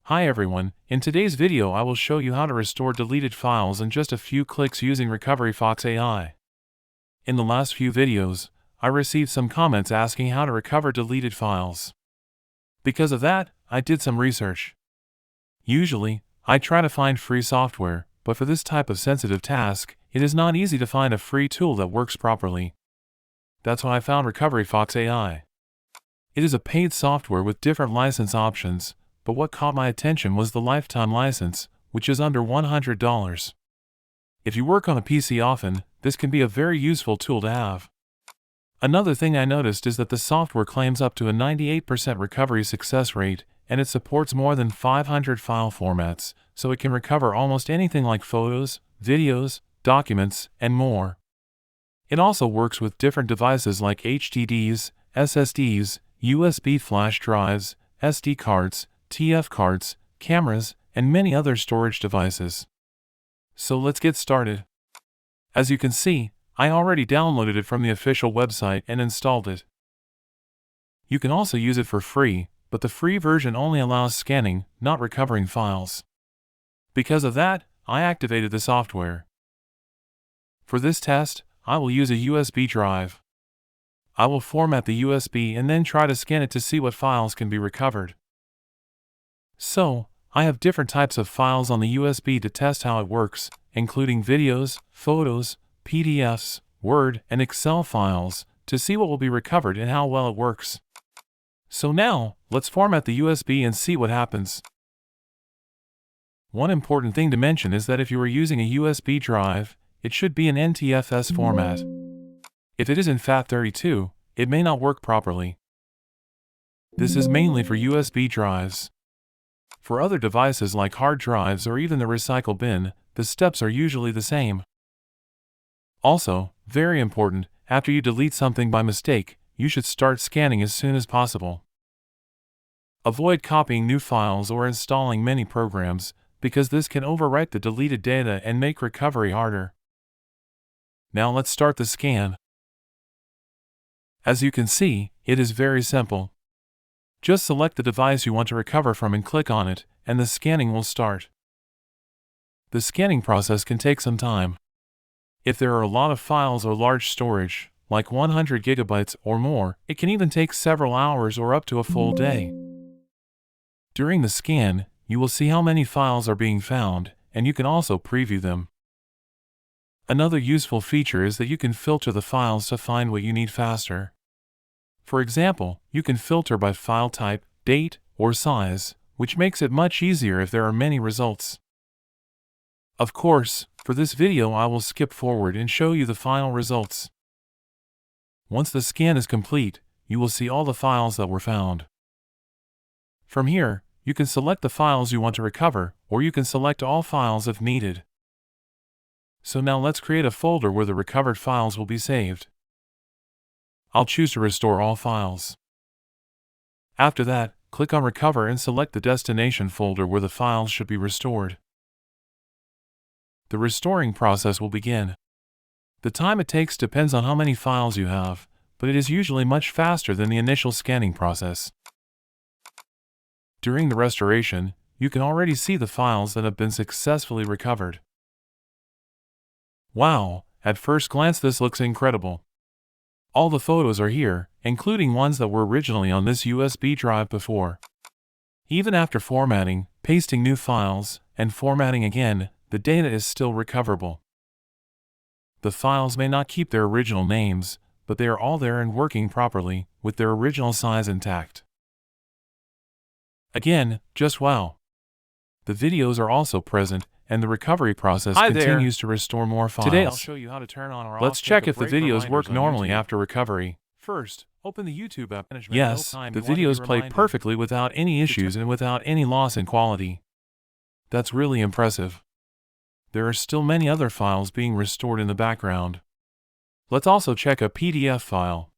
Hi everyone, in today's video I will show you how to restore deleted files in just a few clicks using RecoveryFox AI. In the last few videos, I received some comments asking how to recover deleted files. Because of that, I did some research. Usually, I try to find free software, but for this type of sensitive task, it is not easy to find a free tool that works properly. That's why I found RecoveryFox AI. It is a paid software with different license options, but what caught my attention was the lifetime license, which is under $100. If you work on a PC often, this can be a very useful tool to have. Another thing I noticed is that the software claims up to a 98% recovery success rate, and it supports more than 500 file formats, so it can recover almost anything like photos, videos, documents, and more. It also works with different devices like HDDs, SSDs, USB flash drives, SD cards, TF cards, cameras, and many other storage devices. So let's get started. As you can see, I already downloaded it from the official website and installed it. You can also use it for free, but the free version only allows scanning, not recovering files. Because of that, I activated the software. For this test, I will use a USB drive. I will format the USB and then try to scan it to see what files can be recovered. So, I have different types of files on the USB to test how it works, including videos, photos, PDFs, Word, and Excel files, to see what will be recovered and how well it works. So now, let's format the USB and see what happens. One important thing to mention is that if you are using a USB drive, it should be in NTFS format. If it is in FAT32, it may not work properly. This is mainly for USB drives. For other devices like hard drives or even the recycle bin, the steps are usually the same. Also, very important, after you delete something by mistake, you should start scanning as soon as possible. Avoid copying new files or installing many programs, because this can overwrite the deleted data and make recovery harder. Now let's start the scan. As you can see, it is very simple. Just select the device you want to recover from and click on it, and the scanning will start. The scanning process can take some time. If there are a lot of files or large storage, like 100 gigabytes or more, it can even take several hours or up to a full day. During the scan, you will see how many files are being found, and you can also preview them. Another useful feature is that you can filter the files to find what you need faster. For example, you can filter by file type, date, or size, which makes it much easier if there are many results. Of course, for this video I will skip forward and show you the final results. Once the scan is complete, you will see all the files that were found. From here, you can select the files you want to recover, or you can select all files if needed. So now let's create a folder where the recovered files will be saved. I'll choose to restore all files. After that, click on Recover and select the destination folder where the files should be restored. The restoring process will begin. The time it takes depends on how many files you have, but it is usually much faster than the initial scanning process. During the restoration, you can already see the files that have been successfully recovered. Wow, at first glance this looks incredible. All the photos are here, including ones that were originally on this USB drive before. Even after formatting, pasting new files, and formatting again, the data is still recoverable. The files may not keep their original names, but they are all there and working properly, with their original size intact. Again, just wow. The videos are also present, and the recovery process continues to restore more files. Today I'll show you how to turn on or off. Let's check if the videos work normally after recovery. First, open the YouTube app. Yes, the videos play perfectly without any issues and without any loss in quality. That's really impressive. There are still many other files being restored in the background. Let's also check a PDF file.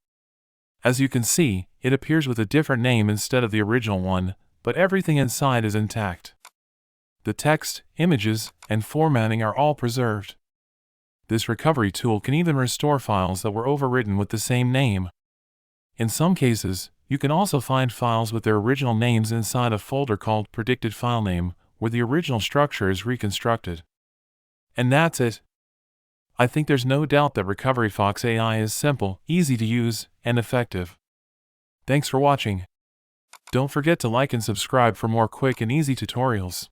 As you can see, it appears with a different name instead of the original one, but everything inside is intact. The text, images, and formatting are all preserved. This recovery tool can even restore files that were overwritten with the same name. In some cases, You can also find files with their original names inside a folder called predicted file name, where the original structure is reconstructed. And that's it. I think there's no doubt that RecoveryFox AI is simple, easy to use, and effective. Thanks for watching. Don't forget to like and subscribe for more quick and easy tutorials.